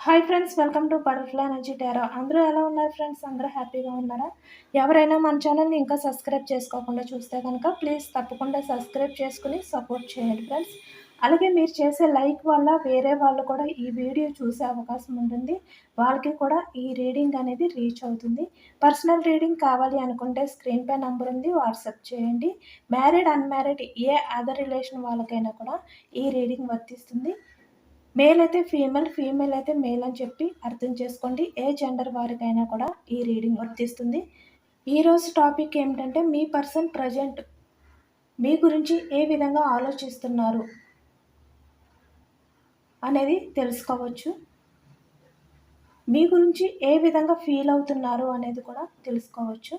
Hi friends, welcome to butterfly energy tarot. అందరూ ఎలా ఉన్నారు ఫ్రెండ్స్? అందరూ హ్యాపీగా ఉన్నారా? ఎవరైనా మన ఛానల్ని ఇంకా సబ్స్క్రైబ్ చేసుకోకుండా చూస్తే కనుక ప్లీజ్ తప్పకుండా సబ్స్క్రైబ్ చేసుకుని సపోర్ట్ చేయండి ఫ్రెండ్స్. అలాగే మీరు చేసే లైక్ వల్ల వేరే వాళ్ళు కూడా ఈ వీడియో చూసే అవకాశం ఉంటుంది. వాళ్ళకి కూడా ఈ రీడింగ్ అనేది రీచ్ అవుతుంది. పర్సనల్ రీడింగ్ కావాలి అనుకుంటే స్క్రీన్ పై నంబర్ ఉంది, వాట్సాప్ చేయండి. మ్యారీడ్ అన్మ్యారీడ్ ఏ అదర్ రిలేషన్ వాళ్ళకైనా కూడా ఈ రీడింగ్ వర్తిస్తుంది. మేల్ అయితే ఫీమేల్, ఫీమేల్ అయితే మేల్ అని చెప్పి అర్థం చేసుకోండి. ఏ జెండర్ వారికైనా కూడా ఈ రీడింగ్ వర్తిస్తుంది. ఈరోజు టాపిక్ ఏమిటంటే మీ పర్సన్ ప్రజెంట్ మీ గురించి ఏ విధంగా ఆలోచిస్తున్నారు అనేది తెలుసుకోవచ్చు. మీ గురించి ఏ విధంగా ఫీల్ అవుతున్నారు అనేది కూడా తెలుసుకోవచ్చు.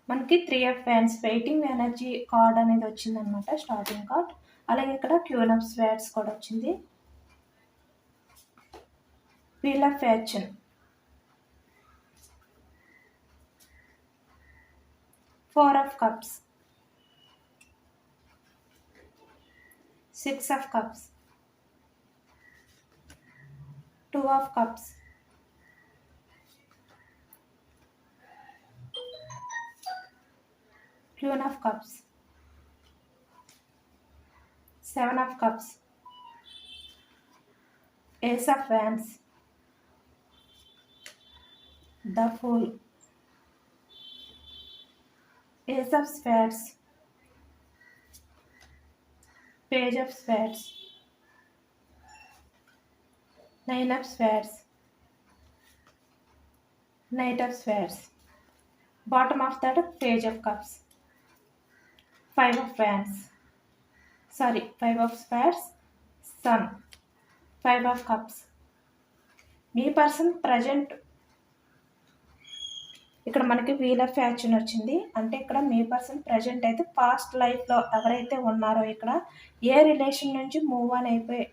మనకి 3 of fans waiting energy card అనేది వచ్చిందనమాట, స్టార్టింగ్ కార్డ్. అలాగే ఇక్కడ క్వీన్ ఆఫ్ స్వార్డ్స్ కూడా వచ్చింది. Wheel of fortune, 4 of cups, 6 of cups, 2 of cups, Queen of Cups, 7 of Cups, Ace of Wands, the Fool, Ace of Swords, Page of Swords, 9 of Swords, Knight of Swords. Bottom of that, Page of Cups, 5 of Wands, 5 of Swords, Sun, 5 of Cups. Me person present ఇక్కడ మనకి wheel of fortune వచ్చింది. అంటే ఇక్కడ మీ person present అయితే past లైఫ్లో ఎవరైతే ఉన్నారో ఇక్కడ ఏ రిలేషన్ నుంచి మూవ్ ఆన్ అయిపోయి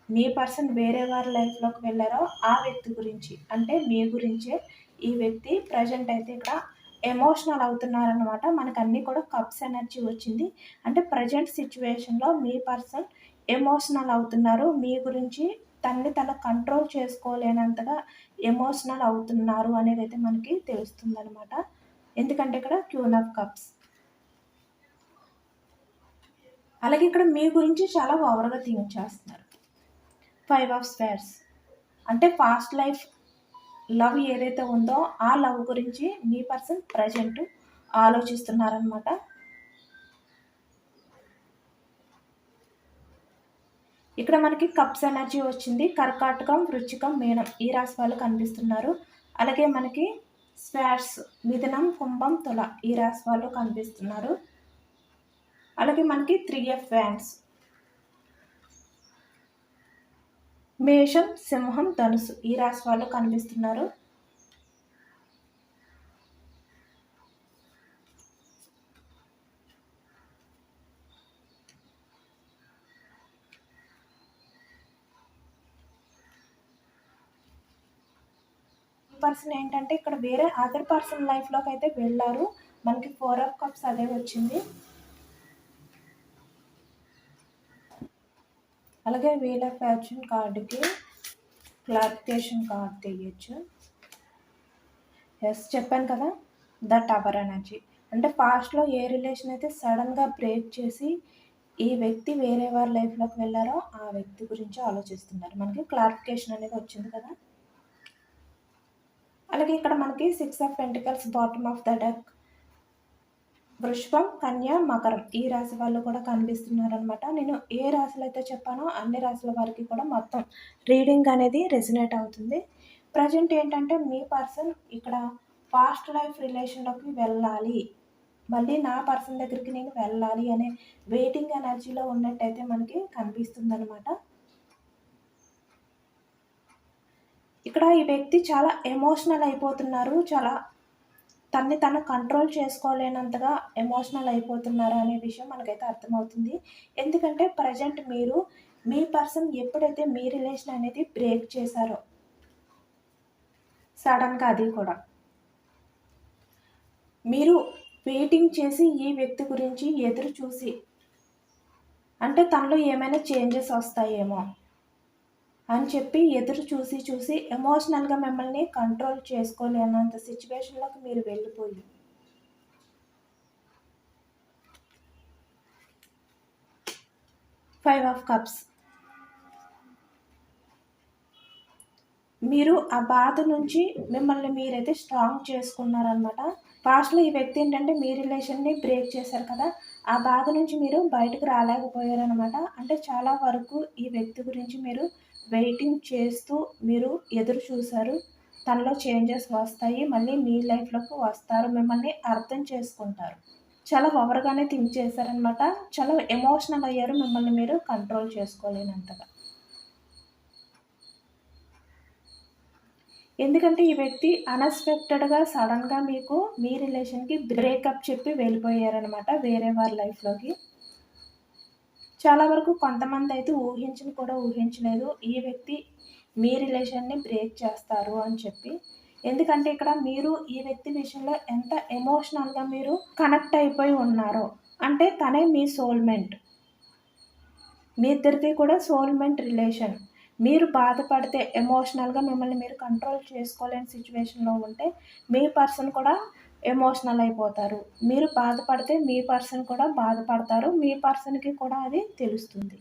మీ పర్సన్ వేరే వారి లైఫ్లోకి వెళ్ళారో ఆ వ్యక్తి గురించి, అంటే మీ గురించే ఈ వ్యక్తి ప్రజెంట్ అయితే ఇక్కడ ఎమోషనల్ అవుతున్నారనమాట. మనకు అన్నీ కూడా కప్స్ ఎనర్జీ వచ్చింది. అంటే ప్రజెంట్ సిచ్యువేషన్లో మీ పర్సన్ ఎమోషనల్ అవుతున్నారు. మీ గురించి తను కంట్రోల్ చేసుకోలేనంతగా ఎమోషనల్ అవుతున్నారు అనేది అయితే మనకి తెలుస్తుంది అనమాట. ఎందుకంటే ఇక్కడ క్వీన్ ఆఫ్ కప్స్. అలాగే ఇక్కడ మీ గురించి చాలా ఓవర్గా థింక్ చేస్తున్నారు. 5 ఆఫ్ స్వార్డ్స్ అంటే పాస్ట్ లైఫ్ లవ్ ఏదైతే ఉందో ఆ లవ్ గురించి మీ పర్సన్ ప్రజెంట్ ఆలోచిస్తున్నారనమాట. ఇక్కడ మనకి కప్స్ ఎనర్జీ వచ్చింది. కర్కాటకం, వృశ్చికం, మీనం ఈ రాశి వాళ్ళు కనిపిస్తున్నారు. అలాగే మనకి స్వార్డ్స్ మిథునం, కుంభం, తుల ఈ రాశి వాళ్ళు కనిపిస్తున్నారు. అలాగే మనకి 3 ఆఫ్ వ్యాండ్స్ మేషం, సింహం, ధనుసు ఈ రాశి వాళ్ళు కనిపిస్తున్నారు. పర్సన్ ఏంటంటే ఇక్కడ వేరే అదర్ పర్సన్ లైఫ్లోకి అయితే వెళ్ళారు. మనకి 4 ఆఫ్ కప్స్ అదే వచ్చింది. అలాగే వీల్ ఆఫ్ ఫార్చ్యూన్ కార్డుకి క్లారిఫికేషన్ కార్డ్ తీయచ్చు. ఎస్ చెప్పాను కదా, ద టవర్ ఎనర్జీ అంటే పాస్ట్లో ఏ రిలేషన్ అయితే సడన్గా బ్రేక్ చేసి ఈ వ్యక్తి వేరే వారి లైఫ్లోకి వెళ్ళారో ఆ వ్యక్తి గురించి ఆలోచిస్తున్నారు. మనకి క్లారిఫికేషన్ అనేది వచ్చింది కదా. అలాగే ఇక్కడ మనకి 6 of pentacles bottom of the deck వృషభం, కన్య, మకరం ఈ రాశి వాళ్ళు కూడా కనిపిస్తున్నారు అనమాట. నేను ఏ రాశులు అయితే చెప్పానో అన్ని రాశుల వారికి కూడా మొత్తం రీడింగ్ అనేది రెసినేట్ అవుతుంది. ప్రజెంట్ ఏంటంటే మీ పర్సన్ ఇక్కడ పాస్ట్ లైఫ్ రిలేషన్లోకి వెళ్ళాలి, మళ్ళీ నా పర్సన్ దగ్గరికి నేను వెళ్ళాలి అనే వెయిటింగ్ ఎనర్జీలో ఉన్నట్టయితే మనకి కనిపిస్తుంది అనమాట. ఇక్కడ ఈ వ్యక్తి చాలా ఎమోషనల్ అయిపోతున్నారు. చాలా తను కంట్రోల్ చేసుకోలేనంతగా ఎమోషనల్ అయిపోతున్నారు అనే విషయం మనకైతే అర్థమవుతుంది. ఎందుకంటే ప్రజెంట్ మీరు మీ పర్సన్ ఎప్పుడైతే మీ రిలేషన్ అనేది బ్రేక్ చేశారో సడన్గా, అది కూడా మీరు వెయిటింగ్ చేసి ఈ వ్యక్తి గురించి ఎదురు చూసి, అంటే తనలో ఏమైనా చేంజెస్ వస్తాయేమో అని చెప్పి ఎదురు చూసి చూసి ఎమోషనల్గా మిమ్మల్ని కంట్రోల్ చేసుకోలేనంత సిచ్యువేషన్లోకి మీరు వెళ్ళిపోయి 5 ఆఫ్ కప్స్, మీరు ఆ బాధ నుంచి మిమ్మల్ని మీరైతే స్ట్రాంగ్ చేసుకున్నారనమాట. పాస్ట్లో ఈ వ్యక్తి ఏంటంటే మీ రిలేషన్ని బ్రేక్ చేశారు కదా, ఆ బాధ నుంచి మీరు బయటకు రాలేకపోయారనమాట. అంటే చాలా వరకు ఈ వ్యక్తి గురించి మీరు వెయిటింగ్ చేస్తూ మీరు ఎదురు చూశారు. తనలో చేంజెస్ వస్తాయి, మళ్ళీ మీ లైఫ్లోకి వస్తారు, మిమ్మల్ని అర్థం చేసుకుంటారు. చాలా ఓవర్గానే థింక్ చేశారనమాట. చాలా ఎమోషనల్ అయ్యారు, మిమ్మల్ని మీరు కంట్రోల్ చేసుకోలేనంతగా. ఎందుకంటే ఈ వ్యక్తి అన్ఎక్స్పెక్టెడ్గా సడన్గా మీకు మీ రిలేషన్కి బ్రేకప్ చెప్పి వెళ్ళిపోయారనమాట వేరే వారి లైఫ్లోకి. చాలా వరకు కొంతమంది అయితే ఊహించలేదు ఈ వ్యక్తి మీ రిలేషన్ని బ్రేక్ చేస్తారు అని చెప్పి. ఎందుకంటే ఇక్కడ మీరు ఈ వ్యక్తి విషయంలో ఎంత ఎమోషనల్గా మీరు కనెక్ట్ అయిపోయి ఉన్నారో, అంటే తనే మీ సోల్మేట్, మీ ఇద్దరిది కూడా సోల్మేట్ రిలేషన్. మీరు బాధపడితే ఎమోషనల్గా మిమ్మల్ని మీరు కంట్రోల్ చేసుకోలేని సిచ్యువేషన్లో ఉంటే మీ పర్సన్ కూడా ఎమోషనల్ అయిపోతారు. మీరు బాధపడితే మీ పర్సన్ కూడా బాధపడతారు, మీ పర్సన్కి కూడా అది తెలుస్తుంది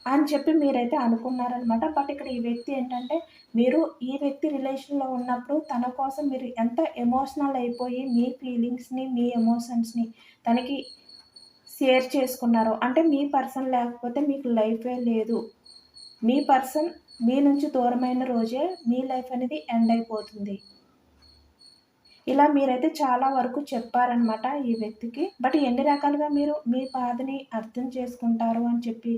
అని చెప్పి మీరైతే అనుకున్నారనమాట. బట్ ఇక్కడ ఈ వ్యక్తి ఏంటంటే మీరు ఈ వ్యక్తి రిలేషన్లో ఉన్నప్పుడు తన కోసం మీరు ఎంత ఎమోషనల్ అయిపోయి మీ ఫీలింగ్స్ని, మీ ఎమోషన్స్ని తనకి షేర్ చేసుకున్నారో, అంటే మీ పర్సన్ లేకపోతే మీకు లైఫే లేదు, మీ పర్సన్ మీ నుంచి దూరమైన రోజే మీ లైఫ్ అనేది ఎండ్ అయిపోతుంది, ఇలా మీరైతే చాలా వరకు చెప్పారనమాట ఈ వ్యక్తికి. బట్ ఎన్ని రకాలుగా మీరు మీ బాధని అర్థం చేసుకుంటారు అని చెప్పి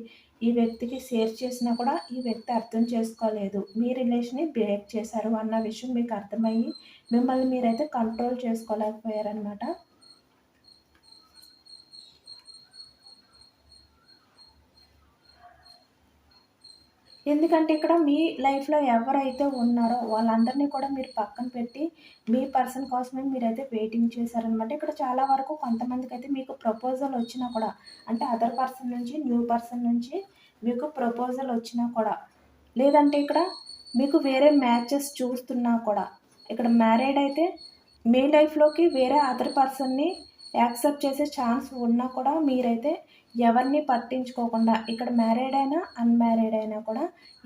ఈ వ్యక్తికి షేర్ చేసినా కూడా ఈ వ్యక్తి అర్థం చేసుకోలేదు, మీ రిలేషన్ని బ్రేక్ చేశారు అన్న విషయం మీకు అర్థమయ్యి మిమ్మల్ని మీరైతే కంట్రోల్ చేసుకోలేకపోయారనమాట. ఎందుకంటే ఇక్కడ మీ లైఫ్లో ఎవరైతే ఉన్నారో వాళ్ళందరినీ కూడా మీరు పక్కన పెట్టి మీ పర్సన్ కోసమే మీరైతే వెయిటింగ్ చేశారనమాట. ఇక్కడ చాలా వరకు కొంతమందికి అయితే మీకు ప్రపోజల్ వచ్చినా కూడా, అంటే అదర్ పర్సన్ నుంచి, న్యూ పర్సన్ నుంచి మీకు ప్రపోజల్ వచ్చినా కూడా, లేదంటే ఇక్కడ మీకు వేరే మ్యాచెస్ చూస్తున్నా కూడా, ఇక్కడ మ్యారీడ్ అయితే మీ లైఫ్లోకి వేరే అదర్ పర్సన్ని యాక్సెప్ట్ చేసే ఛాన్స్ ఉన్నా కూడా మీరైతే ఎవరిని పట్టించుకోకుండా, ఇక్కడ మ్యారీడ్ అయినా అన్మ్యారీడ్ అయినా కూడా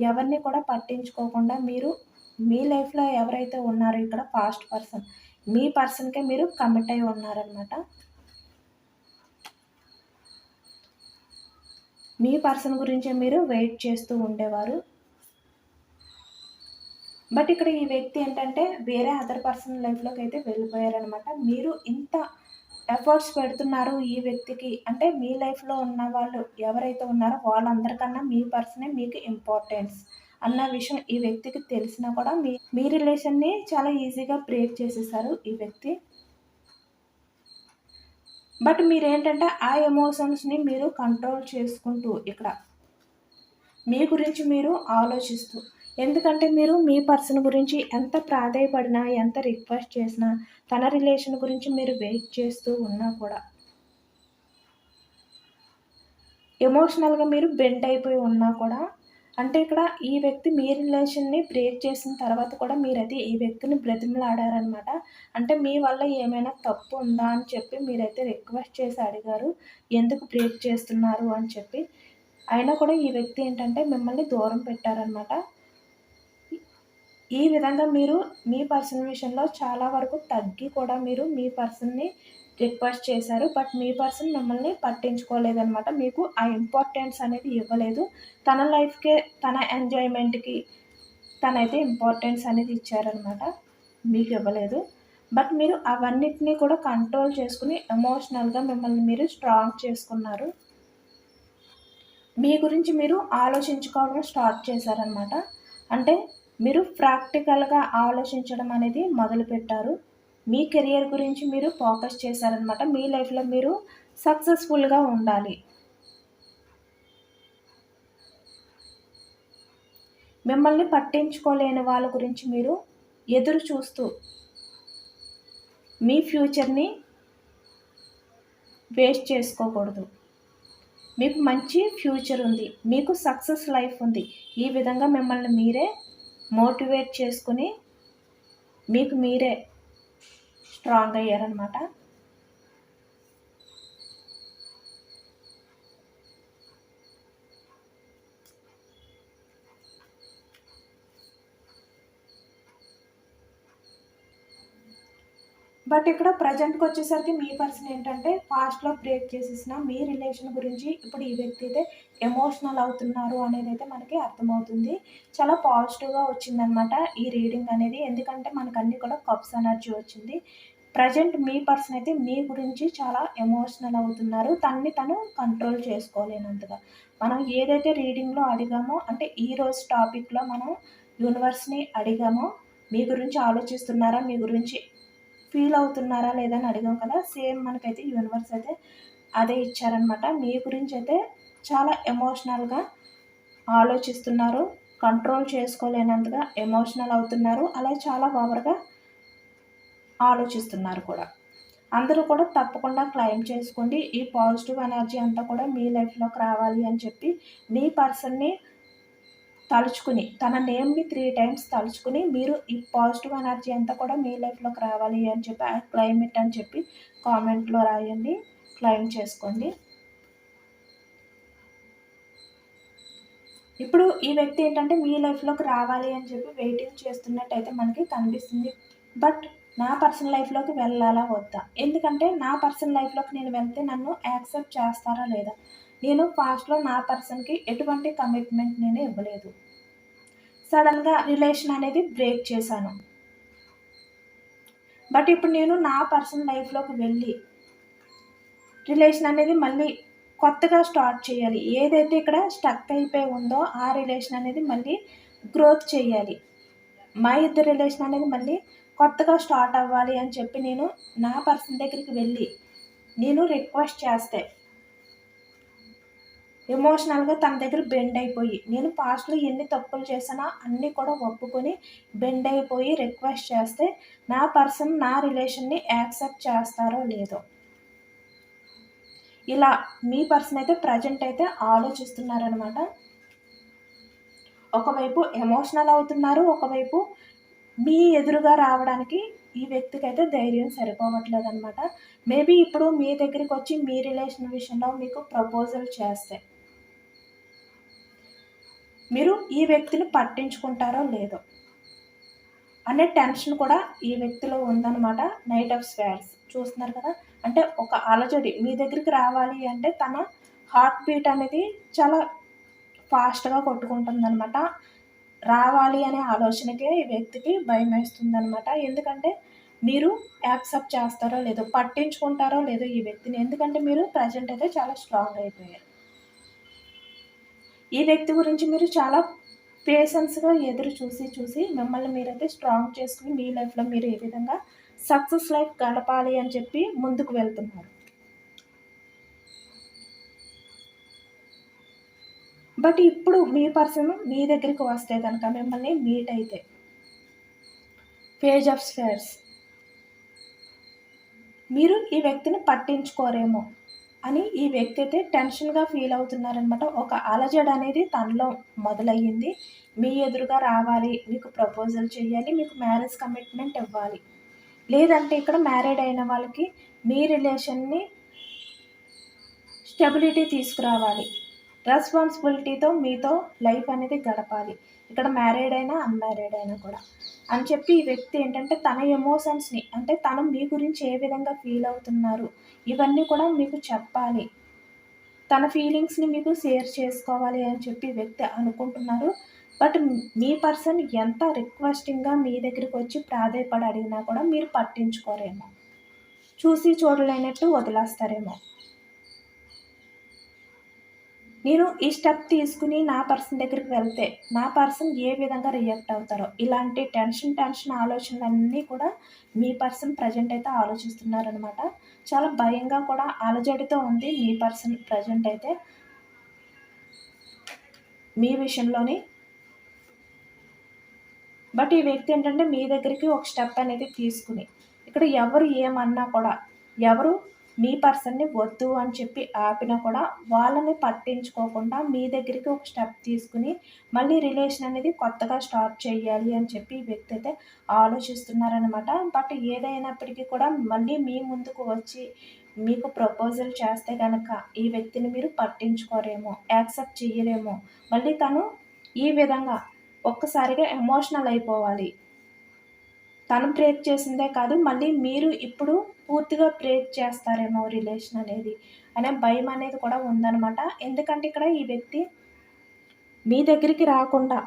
ఎవరిని కూడా పట్టించుకోకుండా మీరు మీ లైఫ్లో ఎవరైతే ఉన్నారో ఇక్కడ పాస్ట్ పర్సన్, మీ పర్సన్కే మీరు కమిట్ అయి ఉన్నారనమాట. మీ పర్సన్ గురించే మీరు వెయిట్ చేస్తూ ఉండేవారు. బట్ ఇక్కడ ఈ వ్యక్తి ఏంటంటే వేరే అదర్ పర్సన్ లైఫ్లోకి అయితే వెళ్ళిపోయారనమాట. మీరు ఇంత ఎఫర్ట్స్ పెడుతున్నారు ఈ వ్యక్తికి, అంటే మీ లైఫ్లో ఉన్న వాళ్ళు ఎవరైతే ఉన్నారో వాళ్ళందరికన్నా మీ పర్సనే మీకు ఇంపార్టెన్స్ అన్న విషయం ఈ వ్యక్తికి తెలిసినా కూడా మీ రిలేషన్ని చాలా ఈజీగా బ్రేక్ చేసేసారు ఈ వ్యక్తి. బట్ మీరేంటంటే ఆ ఎమోషన్స్ని మీరు కంట్రోల్ చేసుకుంటూ ఇక్కడ మీ గురించి మీరు ఆలోచిస్తూ, ఎందుకంటే మీరు మీ పర్సన్ గురించి ఎంత ప్రాధాయపడినా, ఎంత రిక్వెస్ట్ చేసినా, తన రిలేషన్ గురించి మీరు వెయిట్ చేస్తూ ఉన్నా కూడా ఎమోషనల్గా మీరు బెండ్ అయిపోయి ఉన్నా కూడా, అంటే ఇక్కడ ఈ వ్యక్తి మీ రిలేషన్ని బ్రేక్ చేసిన తర్వాత కూడా మీరైతే ఈ వ్యక్తిని బ్రతిమలాడారనమాట. అంటే మీ వల్ల ఏమైనా తప్పు ఉందా అని చెప్పి మీరైతే రిక్వెస్ట్ చేసి అడిగారు, ఎందుకు బ్రేక్ చేస్తున్నారు అని చెప్పి. అయినా కూడా ఈ వ్యక్తి ఏంటంటే మిమ్మల్ని దూరం పెట్టారనమాట. ఈ విధంగా మీరు మీ పర్సన్ విషయంలో చాలా వరకు తగ్గి కూడా మీరు మీ పర్సన్ని రిక్వెస్ట్ చేశారు. బట్ మీ పర్సన్ మిమ్మల్ని పట్టించుకోలేదనమాట, మీకు ఆ ఇంపార్టెన్స్ అనేది ఇవ్వలేదు. తన లైఫ్కే, తన ఎంజాయ్మెంట్కి తనైతే ఇంపార్టెన్స్ అనేది ఇచ్చారనమాట, మీకు ఇవ్వలేదు. బట్ మీరు అవన్నిటినీ కూడా కంట్రోల్ చేసుకుని ఎమోషనల్గా మిమ్మల్ని మీరు స్ట్రాంగ్ చేసుకున్నారు. మీ గురించి మీరు ఆలోచించుకోవడం స్టార్ట్ చేశారనమాట. అంటే మీరు ప్రాక్టికల్గా ఆలోచించడం అనేది మొదలుపెట్టారు. మీ కెరియర్ గురించి మీరు ఫోకస్ చేశారనమాట. మీ లైఫ్లో మీరు సక్సెస్ఫుల్గా ఉండాలి, మిమ్మల్ని పట్టించుకోలేని వాళ్ళ గురించి మీరు ఎదురు చూస్తూ మీ ఫ్యూచర్ని వేస్ట్ చేసుకోకూడదు. మీకు మంచి ఫ్యూచర్ ఉంది, మీకు సక్సెస్ లైఫ్ ఉంది. ఈ విధంగా మిమ్మల్ని మీరే మోటివేట్ చేసుకుని మీకు మీరే స్ట్రాంగ్ అయ్యారనమాట. బట్ ఇక్కడ ప్రజెంట్కి వచ్చేసరికి మీ పర్సన్ ఏంటంటే పాస్ట్లో బ్రేక్ చేసేసిన మీ రిలేషన్ గురించి ఇప్పుడు ఈ వ్యక్తి అయితే ఎమోషనల్ అవుతున్నారు అనేది అయితే మనకి అర్థమవుతుంది. చాలా పాజిటివ్గా వచ్చిందనమాట ఈ రీడింగ్ అనేది, ఎందుకంటే మనకు అన్నీ కూడా కప్స్ ఎనర్జీ వచ్చింది. ప్రజెంట్ మీ పర్సన్ అయితే మీ గురించి చాలా ఎమోషనల్ అవుతున్నారు, తను కంట్రోల్ చేసుకోలేనంతగా. మనం ఏదైతే రీడింగ్లో అడిగామో, అంటే ఈరోజు టాపిక్లో మనం యూనివర్స్ని అడిగామో మీ గురించి ఆలోచిస్తున్నారా, మీ గురించి ఫీల్ అవుతున్నారా లేదా అని అడిగాం కదా, సేమ్ మనకైతే యూనివర్స్ అయితే అదే ఇచ్చారనమాట. మీ గురించి అయితే చాలా ఎమోషనల్గా ఆలోచిస్తున్నారు, కంట్రోల్ చేసుకోలేనంతగా ఎమోషనల్ అవుతున్నారు, అలా చాలా ఓవర్గా ఆలోచిస్తున్నారు కూడా. అందరూ కూడా తప్పకుండా క్లెయిమ్ చేసుకోండి. ఈ పాజిటివ్ ఎనర్జీ అంతా కూడా మీ లైఫ్లోకి రావాలి అని చెప్పి మీ పర్సన్ని తలుచుకుని, తన నేమ్ని 3 టైమ్స్ తలుచుకుని మీరు ఈ పాజిటివ్ ఎనర్జీ అంతా కూడా మీ లైఫ్లోకి రావాలి అని చెప్పి క్లెయిమ్ ఇట్ అని చెప్పి కామెంట్లో రాయండి, క్లెయిమ్ చేసుకోండి. ఇప్పుడు ఈ వ్యక్తి ఏంటంటే మీ లైఫ్లోకి రావాలి అని చెప్పి వెయిటింగ్ చేస్తున్నట్టయితే మనకి కనిపిస్తుంది. బట్ నా పర్సనల్ లైఫ్లోకి వెళ్ళాలా వద్దా, ఎందుకంటే నా పర్సనల్ లైఫ్లోకి నేను వెళ్తే నన్ను యాక్సెప్ట్ చేస్తారా లేదా. నేను పాస్ట్లో నా పర్సన్కి ఎటువంటి కమిట్మెంట్ నేను ఇవ్వలేదు, సడన్గా రిలేషన్ అనేది బ్రేక్ చేశాను. బట్ ఇప్పుడు నేను నా పర్సనల్ లైఫ్లోకి వెళ్ళి రిలేషన్ అనేది మళ్ళీ కొత్తగా స్టార్ట్ చేయాలి. ఏదైతే ఇక్కడ స్టక్ అయిపోయి ఉందో ఆ రిలేషన్ అనేది మళ్ళీ గ్రోత్ చేయాలి. మా ఇద్దరు రిలేషన్ అనేది మళ్ళీ కొత్తగా స్టార్ట్ అవ్వాలి అని చెప్పి నేను నా పర్సన్ దగ్గరికి వెళ్ళి నేను రిక్వెస్ట్ చేస్తే ఎమోషనల్గా తన దగ్గర బెండ్ అయిపోయి, నేను పాస్ట్లో ఎన్ని తప్పులు చేసినా అన్నీ కూడా ఒప్పుకొని బెండ్ అయిపోయి రిక్వెస్ట్ చేస్తే నా పర్సన్ నా రిలేషన్ని యాక్సెప్ట్ చేస్తారో లేదో. ఇలా మీ పర్సన్ అయితే ప్రజెంట్ అయితే ఆలోచిస్తున్నారనమాట. ఒకవైపు ఎమోషనల్ అవుతున్నారు, ఒకవైపు మీ ఎదురుగా రావడానికి ఈ వ్యక్తికి అయితే ధైర్యం సరిపోవట్లేదు అనమాట. మేబీ ఇప్పుడు మీ దగ్గరికి వచ్చి మీ రిలేషన్ విషయంలో మీకు ప్రపోజల్ చేస్తే మీరు ఈ వ్యక్తిని పట్టించుకుంటారో లేదో అనే టెన్షన్ కూడా ఈ వ్యక్తిలో ఉందన్నమాట. నైట్ ఆఫ్ స్వార్డ్స్ చూస్తున్నారు కదా, అంటే ఒక అలజడి మీ దగ్గరికి రావాలి అంటే తన హార్ట్ బీట్ అనేది చాలా ఫాస్ట్గా కొట్టుకుంటుందన్నమాట. రావాలి అనే ఆలోచనకే ఈ వ్యక్తికి భయం వేస్తుందన్నమాట. ఎందుకంటే మీరు యాక్సెప్ట్ చేస్తారో లేదో, పట్టించుకుంటారో లేదో ఈ వ్యక్తిని, ఎందుకంటే మీరు ప్రజెంట్ అయితే చాలా స్ట్రాంగ్ అయిపోయారు. ఈ వ్యక్తి గురించి మీరు చాలా పేషెన్స్గా ఎదురు చూసి మిమ్మల్ని మీరైతే స్ట్రాంగ్ చేసుకుని మీ లైఫ్లో మీరు ఏ విధంగా సక్సెస్ లైఫ్ గడపాలి అని చెప్పి ముందుకు వెళ్తున్నారు. బట్ ఇప్పుడు మీ పర్సన్ మీ దగ్గరికి వస్తే కనుక మిమ్మల్ని మీట్ అయితే పేజ్ ఆఫ్ స్వేర్స్, మీరు ఈ వ్యక్తిని పట్టించుకోరేమో అని ఈ వ్యక్తి అయితే టెన్షన్గా ఫీల్ అవుతున్నారనమాట. ఒక అలజడి అనేది తనలో మొదలయ్యింది. మీ ఎదురుగా రావాలి, మీకు ప్రపోజల్ చేయాలి, మీకు మ్యారేజ్ కమిట్మెంట్ ఇవ్వాలి, లేదంటే ఇక్కడ మ్యారీడ్ అయిన వాళ్ళకి మీ రిలేషన్ని స్టెబిలిటీ తీసుకురావాలి, రెస్పాన్సిబిలిటీతో మీతో లైఫ్ అనేది గడపాలి, ఇక్కడ మ్యారీడ్ అయినా అన్మ్యారీడ్ అయినా కూడా అని చెప్పి ఈ వ్యక్తి ఏంటంటే తన ఎమోషన్స్ని, అంటే తను మీ గురించి ఏ విధంగా ఫీల్ అవుతున్నారు ఇవన్నీ కూడా మీకు చెప్పాలి, తన ఫీలింగ్స్ని మీకు షేర్ చేసుకోవాలి అని చెప్పి వ్యక్తి అనుకుంటున్నారు. బట్ మీ పర్సన్ ఎంత రిక్వెస్టింగ్గా మీ దగ్గరికి వచ్చి ప్రాధేయపడి అడిగినా కూడా మీరు పట్టించుకోరేమో, చూసి చూడలేనట్టు వదిలేస్తారేమో. నేను ఈ స్టెప్ తీసుకుని నా పర్సన్ దగ్గరికి వెళ్తే నా పర్సన్ ఏ విధంగా రియాక్ట్ అవుతారో, ఇలాంటి టెన్షన్ ఆలోచనలన్నీ కూడా మీ పర్సన్ ప్రజెంట్ అయితే ఆలోచిస్తున్నారనమాట. చాలా భయంగా కూడా అలజడితో ఉంది మీ పర్సన్ ప్రజెంట్ అయితే మీ విషయంలోని. బట్ ఈ వ్యక్తి ఏంటంటే మీ దగ్గరికి ఒక స్టెప్ అనేది తీసుకుని, ఇక్కడ ఎవరు ఏమన్నా కూడా, ఎవరు మీ పర్సన్‌ని వద్దు అని చెప్పి ఆపినా కూడా వాళ్ళని పట్టించుకోకుండా మీ దగ్గరికి ఒక స్టెప్ తీసుకుని, మళ్ళీ రిలేషన్ అనేది కొత్తగా స్టార్ట్ చేయాలి అని చెప్పి ఈ వ్యక్తి అయితే ఆలోచిస్తున్నారనమాట. బట్ ఏదైనప్పటికీ కూడా మళ్ళీ మీ ముందుకు వచ్చి మీకు ప్రపోజల్ చేస్తే గనక ఈ వ్యక్తిని మీరు పట్టించుకోరేమో, యాక్సెప్ట్ చెయ్యరేమో. మళ్ళీ తను ఈ విధంగా ఒక్కసారిగా ఎమోషనల్ అయిపోవాలి. తను బ్రేక్ చేసిందే కాదు, మళ్ళీ మీరు ఇప్పుడు పూర్తిగా బ్రేక్ చేస్తారేమో రిలేషన్ అనేది, అనే భయం అనేది కూడా ఉందనమాట. ఎందుకంటే ఇక్కడ ఈ వ్యక్తి మీ దగ్గరికి రాకుండా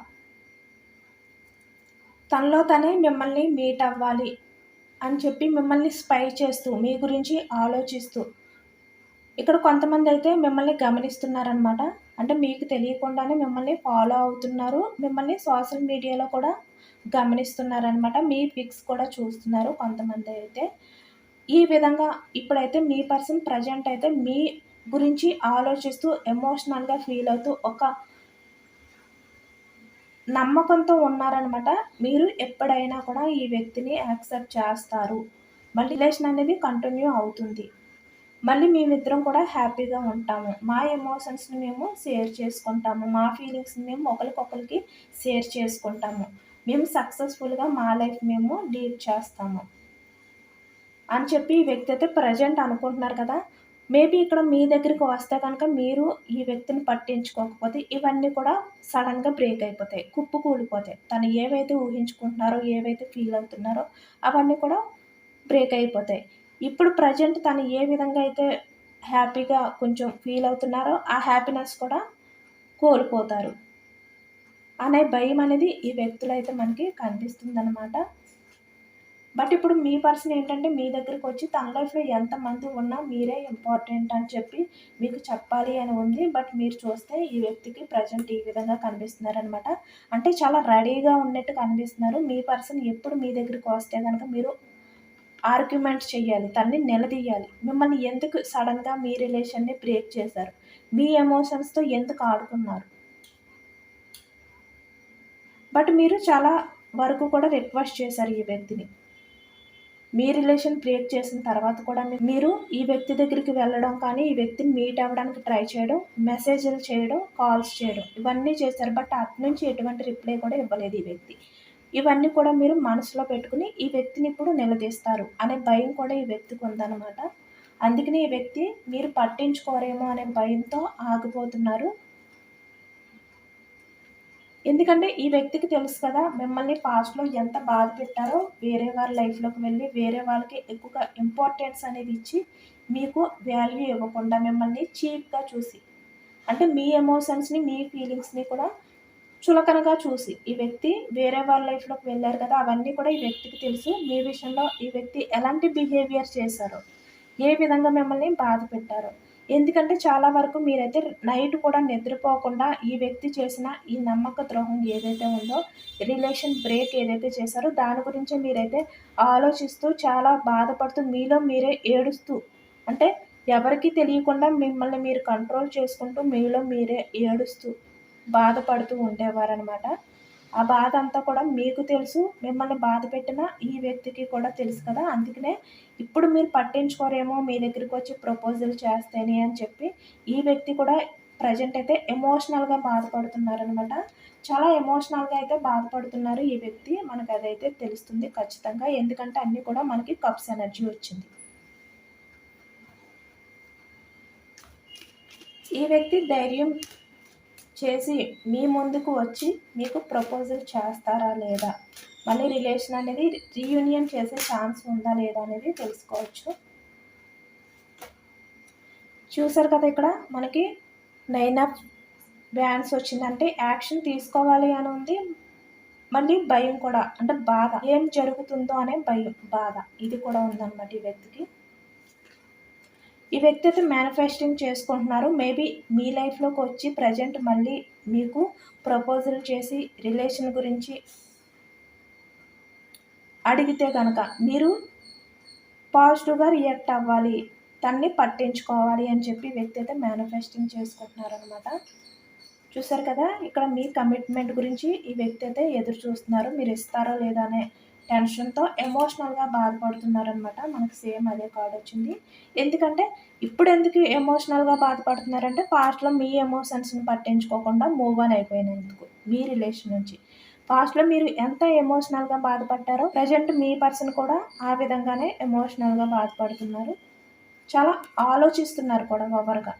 తనలో తనే మిమ్మల్ని మీట్ అవ్వాలి అని చెప్పి మిమ్మల్ని స్పై చేస్తూ, మీ గురించి ఆలోచిస్తూ, ఇక్కడ కొంతమంది అయితే మిమ్మల్ని గమనిస్తున్నారనమాట. అంటే మీకు తెలియకుండానే మిమ్మల్ని ఫాలో అవుతున్నారు. మిమ్మల్ని సోషల్ మీడియాలో కూడా గమనిస్తున్నారనమాట. మీ పిక్స్ కూడా చూస్తున్నారు కొంతమంది అయితే. ఈ విధంగా ఇప్పుడైతే మీ పర్సన్ ప్రజెంట్ అయితే మీ గురించి ఆలోచిస్తూ ఎమోషనల్‌గా ఫీల్ అవుతూ ఒక నమ్మకంతో ఉన్నారనమాట. మీరు ఎప్పుడైనా కూడా ఈ వ్యక్తిని యాక్సెప్ట్ చేస్తారు. మళ్ళీ రిలేషన్ అనేది కంటిన్యూ అవుతుంది. మళ్ళీ మేమిద్దరం కూడా హ్యాపీగా ఉంటాము. మా ఎమోషన్స్‌ని మేము షేర్ చేసుకుంటాము. మా ఫీలింగ్స్‌ని మేము ఒకళ్ళకొకళ్ళకి షేర్ చేసుకుంటాము. మేము సక్సెస్‌ఫుల్‌గా మా లైఫ్ మేము లీడ్ చేస్తాము అని చెప్పి ఈ వ్యక్తి అయితే ప్రెజెంట్ అనుకుంటున్నారు కదా! మేబీ ఇక్కడ మీ దగ్గరికి వస్తే కనుక మీరు ఈ వ్యక్తిని పట్టించుకోకపోతే ఇవన్నీ కూడా సడన్‌గా బ్రేక్ అయిపోతాయి. కుప్పకూలిపోతాయి. తను ఏవైతే ఊహించుకుంటున్నారో, ఏవైతే ఫీల్ అవుతున్నారో అవన్నీ కూడా బ్రేక్ అయిపోతాయి. ఇప్పుడు ప్రెజెంట్ తను ఏ విధంగా అయితే హ్యాపీగా కొంచెం ఫీల్ అవుతున్నారో, ఆ హ్యాపీనెస్ కూడా కోల్పోతారు అనే భయం అనేది ఈ వ్యక్తిలో అయితే మనకి కనిపిస్తుందనమాట. బట్ ఇప్పుడు మీ పర్సన్ ఏంటంటే మీ దగ్గరకొచ్చి తన లైఫ్‌లో ఎంతమంది ఉన్నా మీరే ఇంపార్టెంట్ అని చెప్పి మీకు చెప్పాలి అని ఉంది. బట్ మీరు చూస్తే ఈ వ్యక్తికి ప్రెజెంట్ ఈ విధంగా కనిపిస్తున్నారనమాట. అంటే చాలా రెడీగా ఉన్నట్టు కనిపిస్తున్నారు. మీ పర్సన్ ఎప్పుడు మీ దగ్గరికి వస్తే గనక మీరు ఆర్గ్యుమెంట్స్ చెయ్యాలి. తనని నిలదీయాలి. మిమ్మల్ని ఎందుకు సడెన్‌గా మీ రిలేషన్‌ని బ్రేక్ చేశారు? మీ ఎమోషన్స్‌తో ఎందుకు ఆడుకున్నారు? బట్ మీరు చాలా వరకు కూడా రిక్వెస్ట్ చేశారు ఈ వ్యక్తిని. మీ రిలేషన్ బ్రేక్ చేసిన తర్వాత కూడా మీరు ఈ వ్యక్తి దగ్గరికి వెళ్ళడం కానీ, ఈ వ్యక్తిని మీట్ అవ్వడానికి ట్రై చేయడం, మెసేజ్‌లు చేయడం, కాల్స్ చేయడం ఇవన్నీ చేశారు. బట్ అటునుంచి ఎటువంటి రిప్లై కూడా ఇవ్వలేదు ఈ వ్యక్తి. ఇవన్నీ కూడా మీరు మనసులో పెట్టుకుని ఈ వ్యక్తిని ఇప్పుడు నిలదీస్తారు అనే భయం కూడా ఈ వ్యక్తికి ఉందన్నమాట. అందుకని ఈ వ్యక్తి మీరు పట్టించుకోరేమో అనే భయంతో ఆగిపోతున్నారు. ఎందుకంటే ఈ వ్యక్తికి తెలుసు కదా మిమ్మల్ని పాస్ట్‌లో ఎంత బాధ పెట్టారో, వేరే వాళ్ళ లైఫ్‌లోకి వెళ్ళి వేరే వాళ్ళకి ఎక్కువగా ఇంపార్టెన్స్ అనేది ఇచ్చి, మీకు వాల్యూ ఇవ్వకుండా మిమ్మల్ని చీప్‌గా చూసి, అంటే మీ ఎమోషన్స్‌ని, మీ ఫీలింగ్స్‌ని కూడా చులకనగా చూసి, ఈ వ్యక్తి వేరే వాళ్ళ లైఫ్‌లోకి వెళ్లారు కదా! అవన్నీ కూడా ఈ వ్యక్తికి తెలుసు. మీ విషయంలో ఈ వ్యక్తి ఎలాంటి బిహేవియర్ చేశారో, ఏ విధంగా మిమ్మల్ని బాధ పెట్టారో. ఎందుకంటే చాలా వరకు మీరైతే నైట్ కూడా నిద్రపోకుండా ఈ వ్యక్తి చేసిన ఈ నమ్మక ద్రోహం ఏదైతే ఉందో, రిలేషన్ బ్రేక్ ఏదైతే చేశారో దాని గురించే మీరైతే ఆలోచిస్తూ, చాలా బాధపడుతూ, మీలో మీరే ఏడుస్తూ, అంటే ఎవరికీ తెలియకుండా మిమ్మల్ని మీరు కంట్రోల్ చేసుకుంటూ, మీలో మీరే ఏడుస్తూ బాధపడుతూ ఉండేవారనమాట. ఆ బాధ అంతా కూడా మీకు తెలుసు. మిమ్మల్ని బాధపెట్టిన ఈ వ్యక్తికి కూడా తెలుసు కదా! అందుకనే ఇప్పుడు మీరు పట్టించుకోరేమో మీ దగ్గరికొచ్చి ప్రపోజల్ చేస్తేనే అని చెప్పి ఈ వ్యక్తి కూడా ప్రెజెంట్ అయితే ఎమోషనల్‌గా బాధపడుతున్నారనమాట. చాలా ఎమోషనల్‌గా అయితే బాధపడుతున్నారు ఈ వ్యక్తి. మనకదైతే తెలుస్తుంది ఖచ్చితంగా. ఎందుకంటే అన్నీ కూడా మనకి కప్స్ ఎనర్జీ వచ్చింది. ఈ వ్యక్తి ధైర్యం చేసి మీ ముందుకు వచ్చి మీకు ప్రపోజల్ చేస్తారా లేదా? మళ్ళీ రిలేషన్ అనేది రీయూనియన్ చేసే ఛాన్స్ ఉందా లేదా అనేది తెలుసుకోవచ్చు. చూసారు కదా ఇక్కడ మనకి 9 ఆఫ్ వ్యాండ్స్ వచ్చిందంటే యాక్షన్ తీసుకోవాలి అని ఉంది. మళ్ళీ భయం కూడా, అంటే బాధ. ఏం జరుగుతుందో అనే భయం, బాధ ఇది కూడా ఉందన్నమాట ఈ వ్యక్తికి. ఈ వ్యక్తి అయితే మేనిఫెస్టింగ్ చేసుకుంటున్నారు. మేబీ మీ లైఫ్‌లోకి వచ్చి ప్రెజెంట్ మళ్ళీ మీకు ప్రపోజల్ చేసి రిలేషన్ గురించి అడిగితే గనక మీరు పాజిటివ్‌గా రియాక్ట్ అవ్వాలి. తనని పట్టించుకోవాలి అని చెప్పి వ్యక్తి అయితే మేనిఫెస్టింగ్ చేసుకుంటున్నారనమాట. చూసారు కదా, ఇక్కడ మీ కమిట్మెంట్ గురించి ఈ వ్యక్తి అయితే ఎదురు చూస్తున్నారు. మీరు ఇస్తారో లేదా అనే టెన్షన్‌తో ఎమోషనల్‌గా బాధపడుతున్నారనమాట. మనకు సేమ్ అదే కార్డ్ వచ్చింది. ఎందుకంటే ఇప్పుడెందుకు ఎమోషనల్‌గా బాధపడుతున్నారంటే పాస్ట్‌లో మీ ఎమోషన్స్‌ని పట్టించుకోకుండా మూవ్ ఆన్ అయిపోయినందుకు మీ రిలేషన్ నుంచి. పాస్ట్‌లో మీరు ఎంత ఎమోషనల్‌గా బాధపడ్డారో ప్రెజెంట్ మీ పర్సన్ కూడా ఆ విధంగానే ఎమోషనల్‌గా బాధపడుతున్నారు. చాలా ఆలోచిస్తున్నారు కూడా ఓవర్‌గా.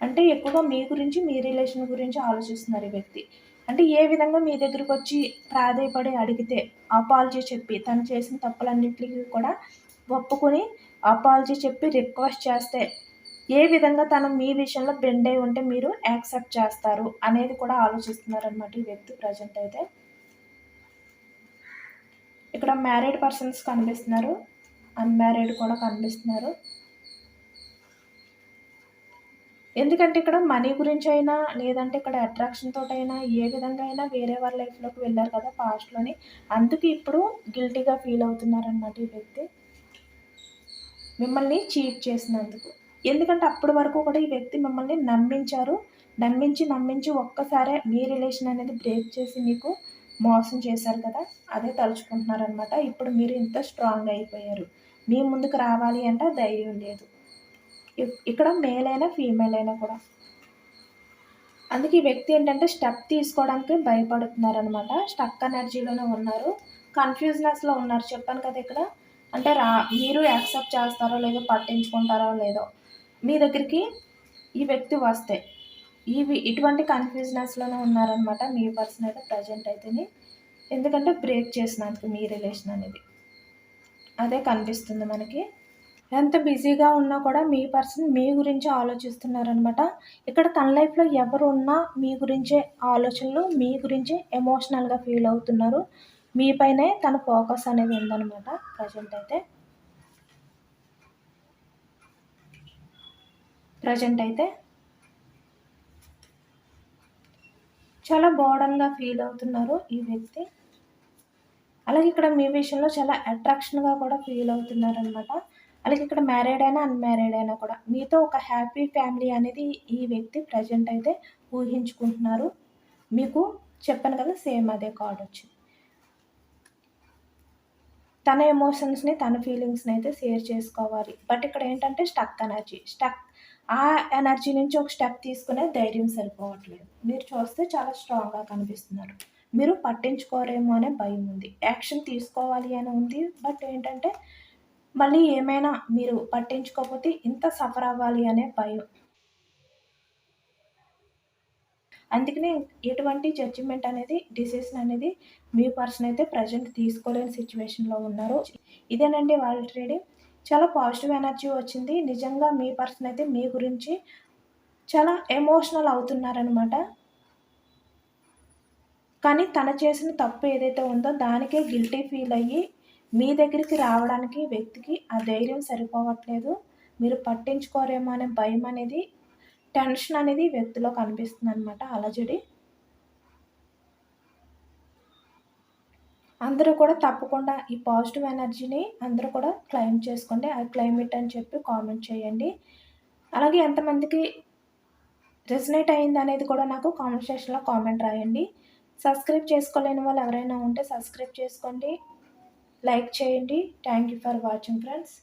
అంటే ఎక్కువగా మీ గురించి, మీ రిలేషన్ గురించి ఆలోచిస్తున్నారు ఈ వ్యక్తి. అంటే ఏ విధంగా మీ దగ్గరకొచ్చి ప్రాధేయపడి అడిగితే, అపాలజీ చెప్పి, తను చేసిన తప్పులన్నిట్లికి కూడా ఒప్పుకొని, అపాలజీ చెప్పి రిక్వెస్ట్ చేస్తే, ఏ విధంగా తను మీ విషయంలో బెండ్ అయి ఉంటే మీరు యాక్సెప్ట్ చేస్తారు అనేది కూడా ఆలోచిస్తున్నారనమాట ఈ వ్యక్తి ప్రెజెంట్ అయితే. ఇక్కడ మ్యారీడ్ పర్సన్స్ కనిపిస్తున్నారు. అన్‌మ్యారీడ్ కూడా కనిపిస్తున్నారు. ఎందుకంటే ఇక్కడ మనీ గురించైనా, లేదంటే ఇక్కడ అట్రాక్షన్ తోటైనా, ఏ విధంగా అయినా వేరే వాళ్ళ లైఫ్‌లోకి వెళ్లారు కదా పాస్ట్‌లోని. అందుకు ఇప్పుడు గిల్టీగా ఫీల్ అవుతున్నారనమాట ఈ వ్యక్తి. మిమ్మల్ని చీట్ చేసినందుకు. ఎందుకంటే అప్పటి వరకు కూడా ఈ వ్యక్తి మిమ్మల్ని నమ్మించారు. నమ్మించి ఒక్కసారే మీ రిలేషన్ అనేది బ్రేక్ చేసి మీకు మోసం చేశారు కదా! అదే తలుచుకుంటున్నారనమాట. ఇప్పుడు మీరు ఇంత స్ట్రాంగ్ అయిపోయారు. మీ ముందుకు రావాలి అంటే ధైర్యం లేదు. ఇక్కడ మేల్ అయినా, ఫీమేల్ అయినా కూడా. అందుకే ఈ వ్యక్తి ఏంటంటే స్టెప్ తీసుకోవడానికి భయపడుతున్నారనమాట. స్టక్ ఎనర్జీలోనే ఉన్నారు. కన్‌ఫ్యూజ్‌నెస్‌లో ఉన్నారు. చెప్పాను కదా ఇక్కడ. అంటే మీరు యాక్సెప్ట్ చేస్తారో లేదో, పట్టించుకుంటారో లేదో. మీ దగ్గరికి ఈ వ్యక్తి వస్తే, ఇటువంటి కన్‌ఫ్యూజ్‌నెస్‌లోనే ఉన్నారనమాట మీ పర్సన్ అయితే ప్రెజెంట్ అయితేని. ఎందుకంటే బ్రేక్ చేసినందుకు మీ రిలేషన్ అనేది. అదే కనిపిస్తుంది మనకి. ఎంత బిజీగా ఉన్నా కూడా మీ పర్సన్ మీ గురించే ఆలోచిస్తున్నారనమాట. ఇక్కడ తన లైఫ్‌లో ఎవరున్నా మీ గురించే ఆలోచనలు, మీ గురించే ఎమోషనల్‌గా ఫీల్ అవుతున్నారు. మీ పైనే తన ఫోకస్ అనేది ఉందనమాట ప్రెజెంట్ అయితే. ప్రెజెంట్ అయితే చాలా బర్డెన్‌గా ఫీల్ అవుతున్నారు ఈ వ్యక్తి. అలాగే ఇక్కడ మీ విషయంలో చాలా అట్రాక్షన్‌గా కూడా ఫీల్ అవుతున్నారనమాట. అలాగే ఇక్కడ మ్యారీడ్ అయినా, అన్‌మ్యారీడ్ అయినా కూడా మీతో ఒక హ్యాపీ ఫ్యామిలీ అనేది ఈ వ్యక్తి ప్రెజెంట్ అయితే ఊహించుకుంటున్నారు. మీకు చెప్పాను కదా! సేమ్ అదే కార్డొచ్చింది. తన ఎమోషన్స్‌ని, తన ఫీలింగ్స్‌ని అయితే షేర్ చేసుకోవాలి. బట్ ఇక్కడ ఏంటంటే స్టక్ ఎనర్జీ. ఆ ఎనర్జీ నుంచి ఒక స్టెప్ తీసుకునే ధైర్యం సరిపోవట్లేదు. మీరు చూస్తే చాలా స్ట్రాంగ్‌గా కనిపిస్తున్నారు. మీరు పట్టించుకోరేమో అనే భయం ఉంది. యాక్షన్ తీసుకోవాలి అని ఉంది. బట్ ఏంటంటే మళ్ళీ ఏమైనా మీరు పట్టించుకోకపోతే ఇంత సఫర్ అవ్వాలి అనే భయం. అందుకనే ఎటువంటి జడ్జిమెంట్ అనేది, డెసిషన్ అనేది మీ పర్సన్ అయితే ప్రెజెంట్ తీసుకోలేని సిట్యుయేషన్‌లో ఉన్నారు. ఇదేనండి వాళ్ళ రీడింగ్. చాలా పాజిటివ్ ఎనర్జీ వచ్చింది. నిజంగా మీ పర్సన్ అయితే మీ గురించి చాలా ఎమోషనల్ అవుతున్నారనమాట. కానీ తను చేసిన తప్పు ఏదైతే ఉందో దానికే గిల్టీ ఫీల్ అయ్యి మీ దగ్గరికి రావడానికి వ్యక్తికి ఆ ధైర్యం సరిపోవట్లేదు. మీరు పట్టించుకోరేమో అనే భయం అనేది, టెన్షన్ అనేది వ్యక్తిలో కనిపిస్తుందనమాట అలజడి. అందరూ కూడా తప్పకుండా ఈ పాజిటివ్ ఎనర్జీని అందరూ కూడా క్లెయిమ్ చేసుకోండి. ఐ క్లెయిమ్ ఇట్ అని చెప్పి కామెంట్ చేయండి. అలాగే ఎంతమందికి రెజొనేట్ అయిందనేది కూడా నాకు కామెంట్ సెక్షన్‌లో కామెంట్ రాయండి. సబ్స్క్రైబ్ చేసుకోలేని వాళ్ళు ఎవరైనా ఉంటే సబ్స్క్రైబ్ చేసుకోండి. లైక్ చేయండి. Thank you for watching friends.